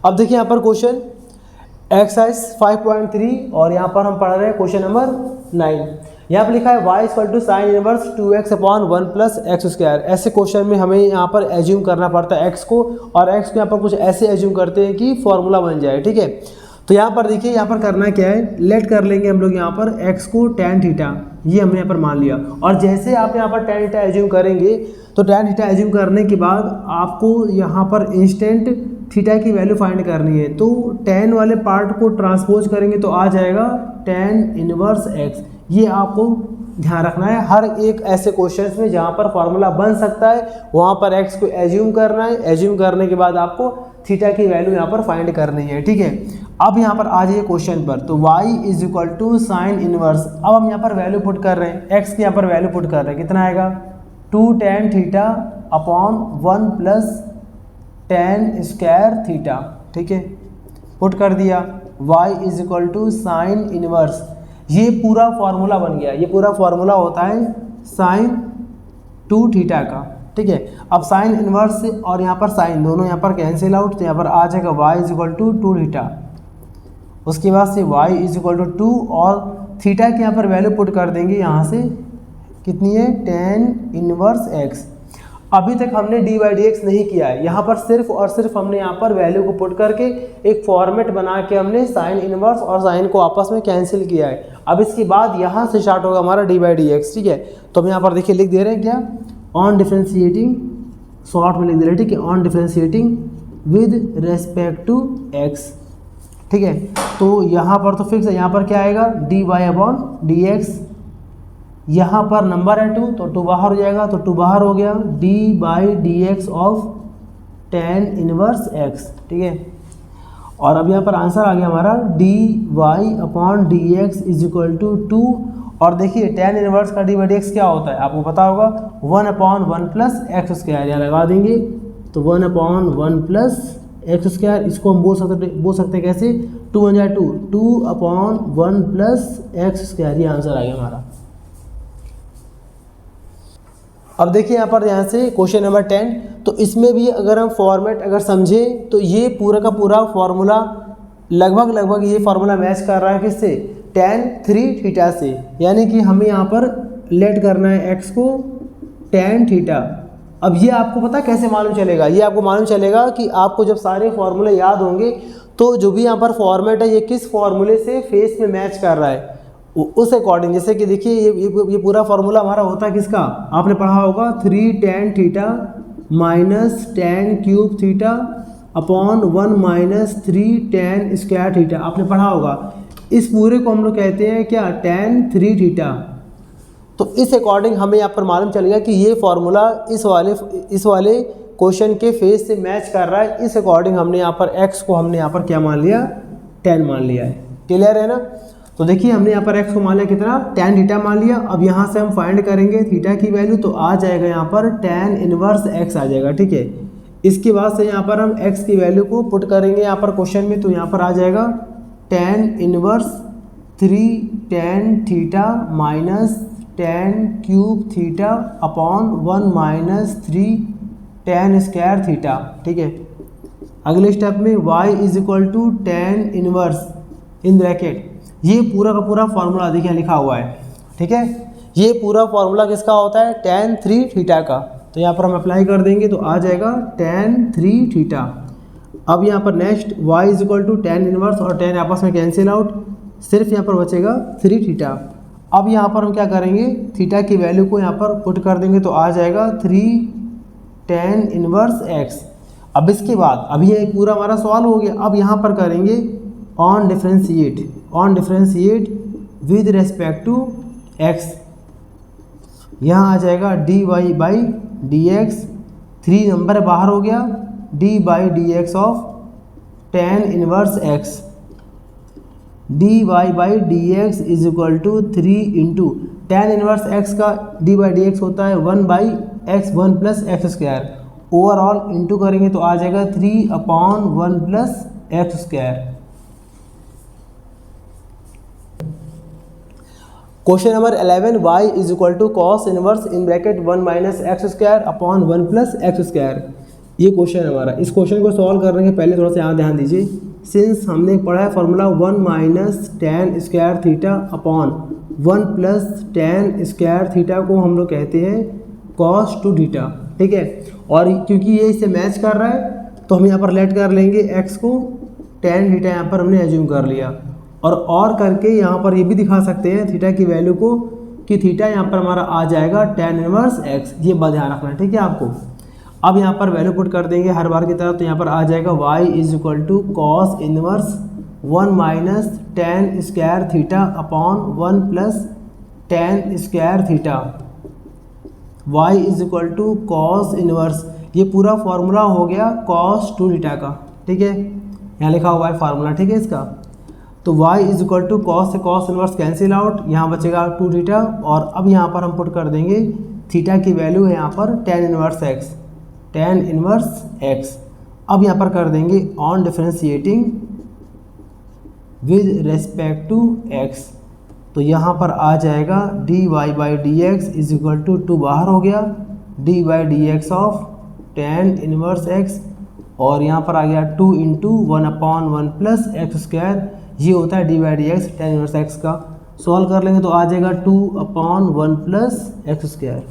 अब देखिए यहाँ पर क्वेश्चन एक्सरसाइज 5.3 और यहाँ पर हम पढ़ रहे हैं क्वेश्चन नंबर 9। यहाँ पर लिखा है y equal to sine inverse 2x upon 1 plus x square. ऐसे क्वेश्चन में हमें यहाँ पर एज्यूम करना पड़ता है x को, और x को यहाँ पर कुछ ऐसे एज्यूम करते हैं कि फॉर्मूला बन जाए। ठीक है, तो यहाँ पर देखिए यहाँ पर करना क्या है, लेट कर लेंगे हम लोग यहाँ पर x को tan थीटा, ये हमने यहाँ पर मान लिया। और जैसे आप यहाँ पर tan थीटा एज्यूम करेंगे तो tan थीटा एज्यूम करने के बाद आपको यहाँ पर इंस्टेंट थीटा की वैल्यू फाइंड करनी है। तो tan वाले पार्ट को ट्रांसपोज करेंगे तो आ जाएगा tan इनवर्स x। ये आपको ध्यान रखना है, हर एक ऐसे क्वेश्चंस में जहाँ पर फॉर्मूला बन सकता है वहाँ पर x को एज्यूम करना है। एज्यूम करने के बाद आपको थीटा की वैल्यू यहाँ पर फाइंड करनी है। ठीक है, अब यहाँ पर आ जाइए क्वेश्चन पर। तो y is equal to sine inverse, अब हम यहाँ पर वैल्यू पुट कर रहे हैं, x की यहाँ पर वैल्यू पुट कर रहे हैं, कितना आएगा 2 tan theta upon 1 plus tan square theta. ठीक है, पुट कर दिया, y is equal to sine inverse, ये पूरा फॉर्मूला बन गया। ये पूरा फॉर्मूला होता है साइन 2 थीटा का। ठीक है, अब साइन इनवर्स और यहाँ पर साइन दोनों यहाँ पर कैंसिल आउट, तो यहाँ पर आ जाएगा y is equal to 2 theta. उसके बाद से y इज इक्वल टू 2 और थीटा के यहाँ पर वैल्यू पुट कर देंगे, यहाँ से कितनी है tan इनवर्स x। अभी तक हमने डी बाई डी एक्स नहीं किया है, यहाँ पर सिर्फ और सिर्फ हमने यहाँ पर वैल्यू को पुट करके एक फॉर्मेट बना के हमने साइन इनवर्स और साइन को आपस में कैंसिल किया है। अब इसके बाद यहाँ से स्टार्ट होगा हमारा डी बाई डी एक्स। ठीक है, तो हम यहाँ पर देखिए लिख दे रहे हैं क्या, ऑन डिफ्रेंशिएटिंग, शॉर्ट में लिख दे रहे हैं। ठीक है, on differentiating with respect to X. ठीक है, तो यहाँ पर तो फिक्स है, यहाँ पर क्या आएगा D Y upon D X, यहाँ पर नंबर है 2 तो 2 बाहर हो जाएगा, तो 2 बाहर हो गया, d by D x of tan inverse x। ठीक है, और अब यहाँ पर आंसर आ गया हमारा dy upon D x is equal to 2। और देखिए tan इनवर्स का डी बाई डी एक्स क्या होता है आपको पता होगा, 1 अपॉन 1 प्लस एक्स स्क्वायर, यहाँ लगा देंगे तो 1 अपॉन 1 प्लस एक्स स्क्वायर। इसको हम बोल सकते कैसे, 2 1 2, 2 अपॉन 1 प्लस एक्स स्क्वायर, ये आंसर आ गया हमारा। अब देखिए यहाँ पर यहाँ से क्वेश्चन नंबर 10, तो इसमें भी अगर हम फॉर्मेट अगर समझें तो ये पूरा का पूरा फॉर्मूला लगभग ये फार्मूला मैच कर रहा है किससे, tan 3 थीटा से। यानी कि हमें यहाँ पर लेट करना है x को tan थीटा। अब ये आपको पता कैसे मालूम चलेगा, ये आपको मालूम चलेगा कि आपको जब सारे फार्मूले याद होंगे तो जो भी यहाँ पर फॉर्मेट है ये किस फार्मूले से फेस में मैच कर रहा है उस अकॉर्डिंग। जैसे कि देखिए ये पूरा फार्मूला हमारा होता है किसका, आपने पढ़ा होगा 3 tan theta minus tan cube theta upon 1 minus 3 tan square theta, आपने पढ़ा होगा। इस पूरे को हम लोग कहते हैं क्या, tan 3 थीटा। तो इस अकॉर्डिंग हमें यहाँ पर मालूम चलेगा कि ये फार्मूला इस वाले क्वेश्चन के फेस से मैच कर रहा है। इस अकॉर्डिंग हमने यहाँ पर x को हमने यहाँ पर क्या मान लिया, tan मान लिया है। क्लियर है ना। तो देखिए हमने यहाँ पर x को मान लिया कितना, tan थीटा मान लिया। अब यहाँ से हम फाइंड करेंगे थीटा की वैल्यू, तो आ जाएगा यहाँ पर tan इनवर्स x आ जाएगा। ठीक है, इसके बाद से यहाँ पर हम x की वैल्यू को पुट करेंगे यहाँ पर क्वेश्चन में, तो यहाँ पर आ जाएगा tan inverse 3 tan theta minus tan cube theta upon 1 minus 3 tan square theta. ठीक है, अगले स्टेप में y is equal to tan inverse in bracket, ये पूरा का पूरा फार्मूला देखिए लिखा हुआ है। ठीक है, ये पूरा फार्मूला किसका होता है, tan 3 थीटा का। तो यहाँ पर हम अप्लाई कर देंगे तो आ जाएगा tan 3 थीटा। अब यहाँ पर next y is equal to tan inverse और tan आपस में कैंसिल आउट, सिर्फ यहाँ पर बचेगा 3 थीटा। अब यहाँ पर हम क्या करेंगे, थीटा की वैल्यू को यहाँ पर पुट कर देंगे तो आ जाएगा 3 tan इनवर्स x। अब इसके बाद अभी ये पूरा हमारा सॉल्व हो गया। अब यहाँ पर करेंगे on differentiate with respect to x, यहाँ आ जाएगा dy by D x, 3 number बाहर हो गया, d by D x of tan inverse x, dy by D x is equal to 3 इंटू tan इनवर्स x का d बाई डी एक्स होता है 1 by x 1 plus x square, overall into करेंगे तो आ जाएगा 3 upon 1 plus x square. Question number 11, y is equal to cos inverse in bracket 1 minus x square upon 1 plus x square. ये question है हमारा। इस क्वेश्चन को सॉल्व करने के पहले थोड़ा सा यहाँ ध्यान दीजिए। सिंस हमने पढ़ा है formula 1 minus tan square theta upon 1 plus tan square theta को हम लोग कहते हैं कॉस टू थीटा, ठीक है। और क्योंकि ये इससे मैच कर रहा है तो हम यहाँ पर लेट कर लेंगे एक्स को टेन थीटा यहाँ पर हमने एज्यूम कर लिया। और करके यहाँ पर ये भी दिखा सकते हैं थीटा की वैल्यू को कि थीटा यहाँ पर हमारा आ जाएगा टेन इनवर्स एक्स। ये बात ध्यान रखना है, ठीक है आपको। अब यहाँ पर वैल्यू पुट कर देंगे हर बार की तरह, तो यहाँ पर आ जाएगा y is equal to cos inverse 1 minus tan square theta upon 1 plus tan square theta. y is equal to cos inverse, ये पूरा फॉर्मूला हो गया कॉस टू थीटा का, ठीक है। यहाँ लिखा हुआ है फार्मूला, ठीक है इसका। तो y is equal to cos से कॉस इनवर्स कैंसिल आउट, यहाँ बचेगा टू थीटा। और अब यहाँ पर हम पुट कर देंगे थीटा की वैल्यू है यहाँ पर tan inverse x, tan inverse x. अब यहाँ पर कर देंगे on differentiating with respect to x, तो यहाँ पर आ जाएगा D Y by D x is equal to to बाहर हो गया d by D x of tan inverse x, और यहाँ पर आ गया 2 इंटू 1/1 प्लस एक्स स्क्वायर, ये होता है D by D x tan inverse x का। सॉल्व कर लेंगे तो आ जाएगा 2/1 प्लस एक्स स्क्वायर।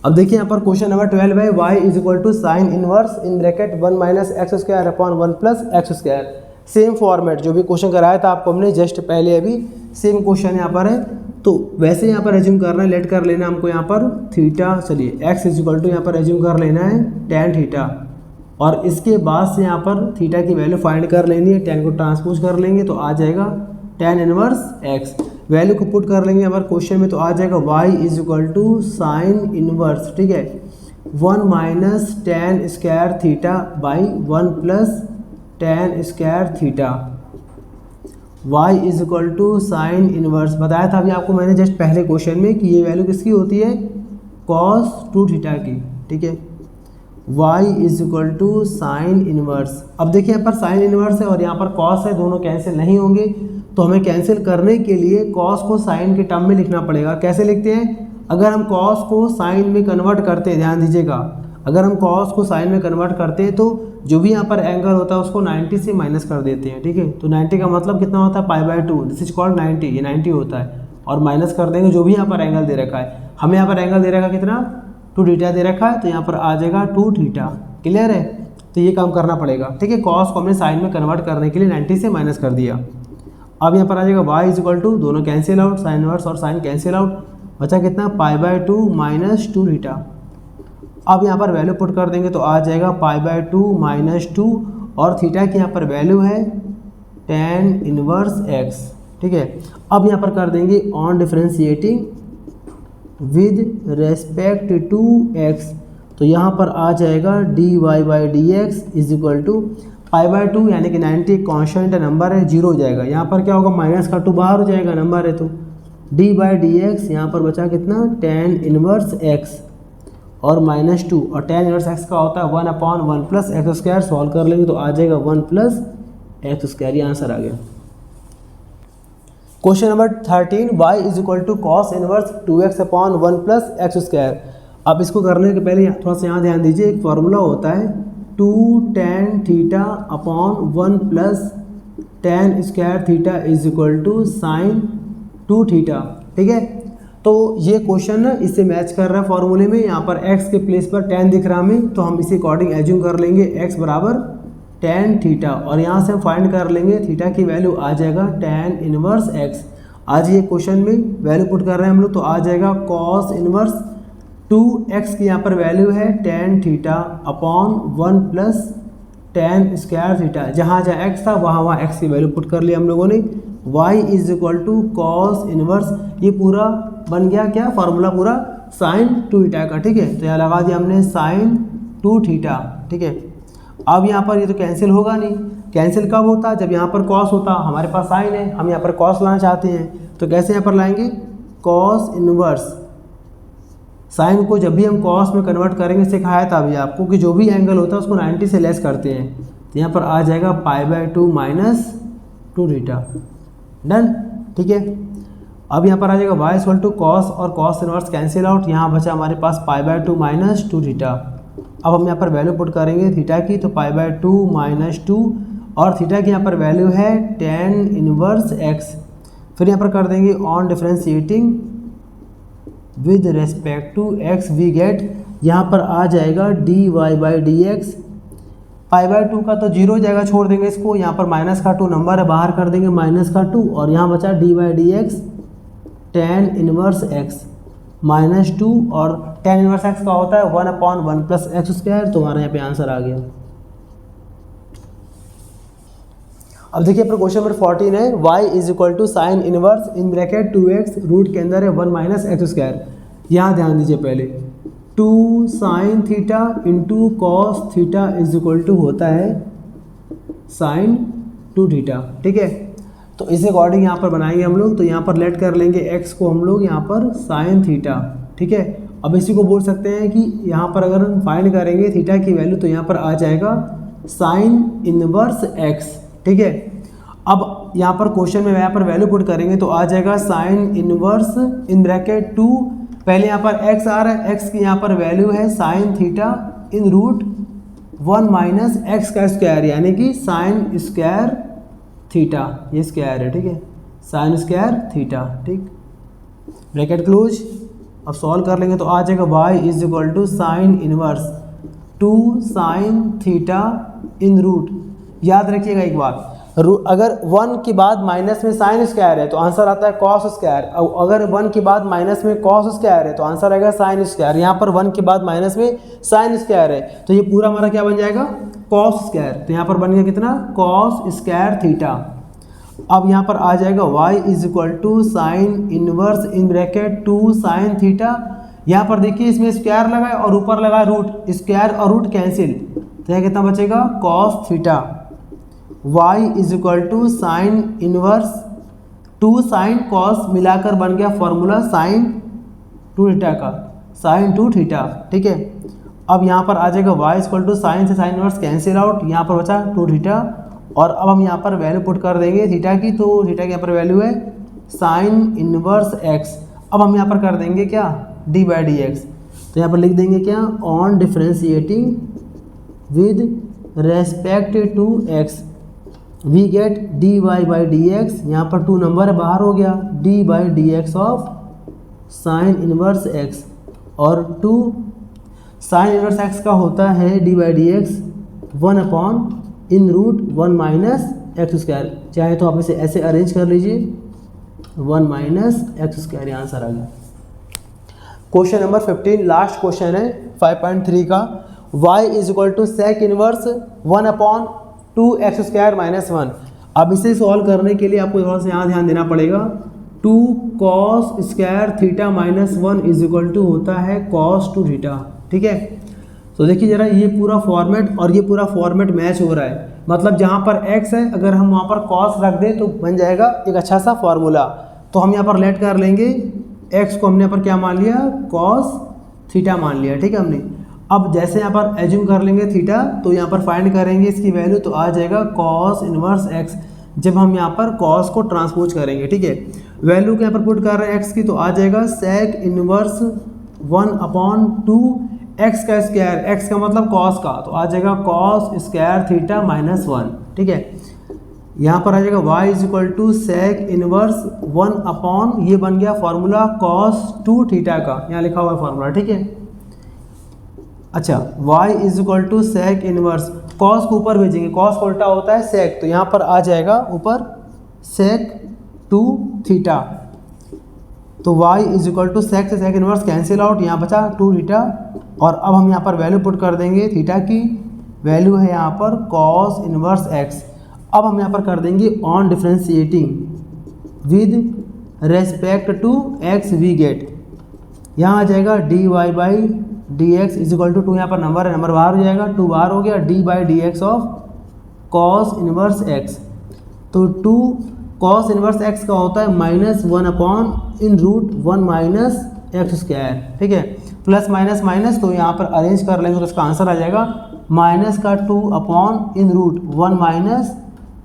अब देखिए यहाँ पर क्वेश्चन नंबर 12 है y is equal to sine inverse in bracket 1 minus x square upon 1 plus x square. Same format जो भी क्वेश्चन कराया था आपको हमने जस्ट पहले, अभी सेम क्वेश्चन यहाँ पर है। तो वैसे यहाँ पर एज्यूम करना है, लेट कर लेना हमको यहाँ पर थीटा, चलिए x इज इक्वल टू यहाँ पर एज्यूम कर लेना है टेन थीटा, और इसके बाद से यहाँ पर थीटा की वैल्यू फाइंड कर लेनी है, टेन को ट्रांसपोज कर लेंगे तो आ जाएगा टेन इनवर्स एक्स। वैल्यू को पुट कर लेंगे हमारे क्वेश्चन में तो आ जाएगा y is equal to sine inverse, ठीक है, 1 minus tan square theta by 1 plus tan square theta. y is equal to sine inverse, बताया था अभी आपको मैंने जस्ट पहले क्वेश्चन में कि ये वैल्यू किसकी होती है, कॉस टू थीटा की, ठीक है। y is equal to sine inverse. अब देखिए यहाँ पर साइन इनवर्स है और यहाँ पर कॉस है, दोनों कैंसिल नहीं होंगे, तो हमें कैंसिल करने के लिए कॉस को साइन के टर्म में लिखना पड़ेगा। कैसे लिखते हैं, अगर हम कॉस को साइन में कन्वर्ट करते हैं, ध्यान दीजिएगा, अगर हम कॉस को साइन में कन्वर्ट करते हैं तो जो भी यहाँ पर एंगल होता है उसको 90 से माइनस कर देते हैं, ठीक है। तो 90 का मतलब कितना होता है, π/2, दिस इज कॉल्ड 90, ये 90 होता है। और माइनस कर देंगे जो भी यहाँ पर एंगल दे रखा है, हमें यहाँ पर एंगल दे रखा कितना, 2 थीटा दे रखा है, तो यहाँ पर आ जाएगा 2 थीटा। क्लियर है, तो ये काम करना पड़ेगा, ठीक है। कॉस को हमने साइन में कन्वर्ट करने के लिए 90 से माइनस कर दिया। अब यहाँ पर आ जाएगा y इज इक्वल टू, दोनों कैंसिल आउट, साइन इनवर्स और साइन कैंसिल आउट, बचा कितना, π/2 माइनस 2 थीटा। अब यहाँ पर वैल्यू पुट कर देंगे तो आ जाएगा π/2 माइनस 2, और थीटा की यहाँ पर वैल्यू है टेन इनवर्स एक्स, ठीक है। अब यहाँ पर कर देंगे on differentiating with respect to x, तो यहाँ पर आ जाएगा D Y by D x is equal to π/2 यानी कि 90 कॉन्स्टेंट नंबर है, जीरो हो जाएगा। यहाँ पर क्या होगा, माइनस का 2 बाहर हो जाएगा, नंबर है तो डी बाई डी एक्स, यहाँ पर बचा कितना, टेन इनवर्स एक्स और माइनस 2, और टेन इनवर्स एक्स का होता है 1/1 प्लस एक्स स्क्वायर। सॉल्व कर लेंगे तो आ जाएगा 1 प्लस एक्स स्क्वायर, ये आंसर आ गया। Question number 13 y is equal to cos inverse 2x upon 1 plus x square. अब इसको करने के पहले थोड़ा सा यहाँ ध्यान दीजिए, एक फार्मूला होता है 2 tan theta upon 1 plus tan square theta is equal to sine 2 theta, ठीक है। तो ये क्वेश्चन ना इससे मैच कर रहा है फॉर्मूले में, यहाँ पर x के प्लेस पर tan दिख रहा हमें, तो हम इसी अकॉर्डिंग एज्यूम कर लेंगे x बराबर tan थीटा, और यहाँ से हम फाइंड कर लेंगे थीटा की वैल्यू आ जाएगा tan इनवर्स x। आज ये क्वेश्चन में वैल्यू पुट कर रहे हैं हम लोग, तो आ जाएगा cos इनवर्स 2x की यहाँ पर वैल्यू है tan theta upon 1 plus tan square theta, जहाँ जहाँ x था वहाँ x की वैल्यू पुट कर लिया हम लोगों ने। y is equal to cos inverse, ये पूरा बन गया क्या, फार्मूला पूरा साइन 2 थीटा का, ठीक है। तो यहाँ लगा दिया हमने साइन 2 थीटा, ठीक है। अब यहाँ पर ये तो कैंसिल होगा नहीं, कैंसिल कब होता, जब यहाँ पर कॉस होता, हमारे पास साइन है, हम यहाँ पर कॉस लाना चाहते हैं, तो कैसे यहाँ पर लाएंगे, कॉस इनवर्स साइन को जब भी हम कॉस में कन्वर्ट करेंगे, सिखाया था अभी आपको कि जो भी एंगल होता है उसको 90 से लेस करते हैं, तो यहाँ पर आ जाएगा π/2 माइनस 2 थीटा, डन, ठीक है। अब यहाँ पर आ जाएगा y इक्वल टू कॉस और कॉस इनवर्स कैंसिल आउट, यहाँ बचा हमारे पास π/2 माइनस 2 थीटा। अब हम यहाँ पर वैल्यू पुट करेंगे थीटा की, तो π/2 माइनस 2 और थीटा की यहाँ पर वैल्यू है tan इनवर्स x। फिर यहाँ पर कर देंगे on differentiating with respect to x we get, यहाँ पर आ जाएगा dy/dx। π/2 का तो 0 हो जाएगा, छोड़ देंगे इसको, यहाँ पर माइनस का 2 नंबर है, बाहर कर देंगे माइनस का 2 और यहाँ बचा dy/dx tan inverse x minus 2 और tan इनवर्स x का होता है 1/1 प्लस एक्स स्क्वायर। तो हमारे यहाँ पे आंसर आ गया। अब देखिए पर क्वेश्चन नंबर 14 है y is equal to sine inverse in bracket 2x root के अंदर है 1 माइनस एक्स स्क्वायर। यहाँ ध्यान दीजिए पहले 2 sine theta into cos theta is equal to होता है साइन 2 थीटा। ठीक है, तो इस अकॉर्डिंग यहाँ पर बनाएंगे हम लोग। तो यहाँ पर लेट कर लेंगे x को हम लोग यहाँ पर साइन थीटा। ठीक है, अब इसी को बोल सकते हैं कि यहाँ पर अगर हम फाइंड करेंगे थीटा की वैल्यू तो यहाँ पर आ जाएगा साइन इनवर्स x। ठीक है, अब यहाँ पर क्वेश्चन में यहाँ पर वैल्यू पुट करेंगे तो आ जाएगा साइन इनवर्स इन ब्रैकेट 2, पहले यहाँ पर x आ रहा है, x की यहाँ पर वैल्यू है sine theta in root 1 minus x का स्क्वायर, यानी कि साइन स्क्वायर थीटा, ये स्क्वायर है। ठीक है, साइन स्क्वायर थीटा। ठीक, ब्रैकेट क्लोज। अब सॉल्व कर लेंगे तो आ जाएगा y is equal to sine inverse 2 sine theta in root. याद रखिएगा एक बात, अगर 1 के बाद माइनस में साइन स्क्वायर है तो आंसर आता है कॉस स्क्वायर, अगर 1 के बाद माइनस में कॉस स्क्वायर है तो आंसर आएगा साइन स्क्वायर। यहाँ पर 1 के बाद माइनस में साइन स्क्वायर है तो ये पूरा हमारा क्या बन जाएगा कॉस स्क्वायर। तो यहाँ पर बन गया कितना कॉस स्क्वायर थीटा। अब यहाँ पर आ जाएगा y is equal to sine inverse in bracket 2 sine theta. यहाँ पर देखिए इसमें स्क्वायर लगा है और ऊपर लगा रूट, स्क्वायर और रूट कैंसिल, तो यहाँ कितना बचेगा cos theta. y is equal to sine inverse 2 sine cos मिलाकर बन गया फॉर्मूला साइन 2 थीटा का, साइन 2 थीटा। ठीक है, अब यहाँ पर आ जाएगा y इक्वल टू साइन से साइन इनवर्स कैंसिल आउट, यहाँ पर बचा 2 थीटा और अब हम यहाँ पर वैल्यू पुट कर देंगे थीटा की, तो थीटा की यहाँ पर वैल्यू है साइन इनवर्स x। अब हम यहाँ पर कर देंगे क्या d/dx, तो यहाँ पर लिख देंगे क्या on differentiating with respect to x we get dy/dx, यहाँ पर 2 नंबर है बाहर हो गया, d/dx of sine inverse x और 2 साइन इनवर्स x का होता है d/dx 1 इन रूट 1 माइनस एक्स स्क्वायर। चाहे तो आप इसे ऐसे अरेंज कर लीजिए 1 माइनस एक्स स्क्वायर, यहाँ आंसर आ गया। क्वेश्चन नंबर 15 लास्ट क्वेश्चन है 5.3 का, y is equal to sec inverse 1/2 x square minus 1। अब इसे सॉल्व करने के लिए आपको थोड़ा सा यहाँ ध्यान देना पड़ेगा। 2 cos square theta minus 1 is equal to होता है कॉस 2 थीटा। ठीक है, तो देखिए जरा ये पूरा फॉर्मेट और ये पूरा फॉर्मेट मैच हो रहा है, मतलब जहाँ पर x है अगर हम वहाँ पर cos रख दें तो बन जाएगा एक अच्छा सा फॉर्मूला। तो हम यहाँ पर लेट कर लेंगे x को, हमने यहाँ पर क्या मान लिया cos थीटा मान लिया। ठीक है, हमने अब जैसे यहाँ पर एज्यूम कर लेंगे थीटा, तो यहाँ पर फाइंड करेंगे इसकी वैल्यू, तो आ जाएगा cos इनवर्स x। जब हम यहाँ पर cos को ट्रांसपोज करेंगे, ठीक है, वैल्यू के यहाँ पर पुट कर रहे हैं x की, तो आ जाएगा सेक इनवर्स 1/2 एक्स का स्क्वायर, एक्स का मतलब कॉस का, तो आ जाएगा कॉस स्क्वायर थीटा माइनस 1। ठीक है, यहाँ पर आ जाएगा y is equal to sec inverse 1/, ये बन गया फॉर्मूला कॉस 2 थीटा का, यहाँ लिखा हुआ है फॉर्मूला। ठीक है, अच्छा y is equal to sec inverse, cos को ऊपर भेजेंगे, कॉस को उल्टा होता है सेक, तो यहाँ पर आ जाएगा ऊपर सेक 2 थीटा। तो y इज इक्वल टू सेक से सेक इनवर्स कैंसिल आउट, यहाँ बचा 2 थीटा और अब हम यहाँ पर वैल्यू पुट कर देंगे थीटा की वैल्यू है यहाँ पर कॉस इनवर्स x। अब हम यहाँ पर कर देंगे on differentiating with respect to x we get, यहाँ आ जाएगा dy/dx इज इक्वल टू 2, यहाँ पर नंबर है, नंबर बाहर हो जाएगा, 2 बाहर हो गया, d/dx of cos inverse x। तो 2 कॉस इनवर्स x का होता है -1 इन रूट 1 माइनस एक्स स्क्वायर। ठीक है, प्लस माइनस माइनस, तो यहाँ पर अरेंज कर लेंगे तो इसका आंसर आ जाएगा -2 इन रूट 1 माइनस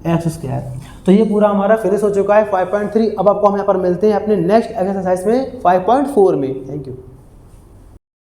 एक्स स्क्वायर। तो ये पूरा हमारा फिनिश हो चुका है 5.3। अब आपको हम यहाँ पर मिलते हैं अपने नेक्स्ट एक्सरसाइज में 5.4 में। Thank you.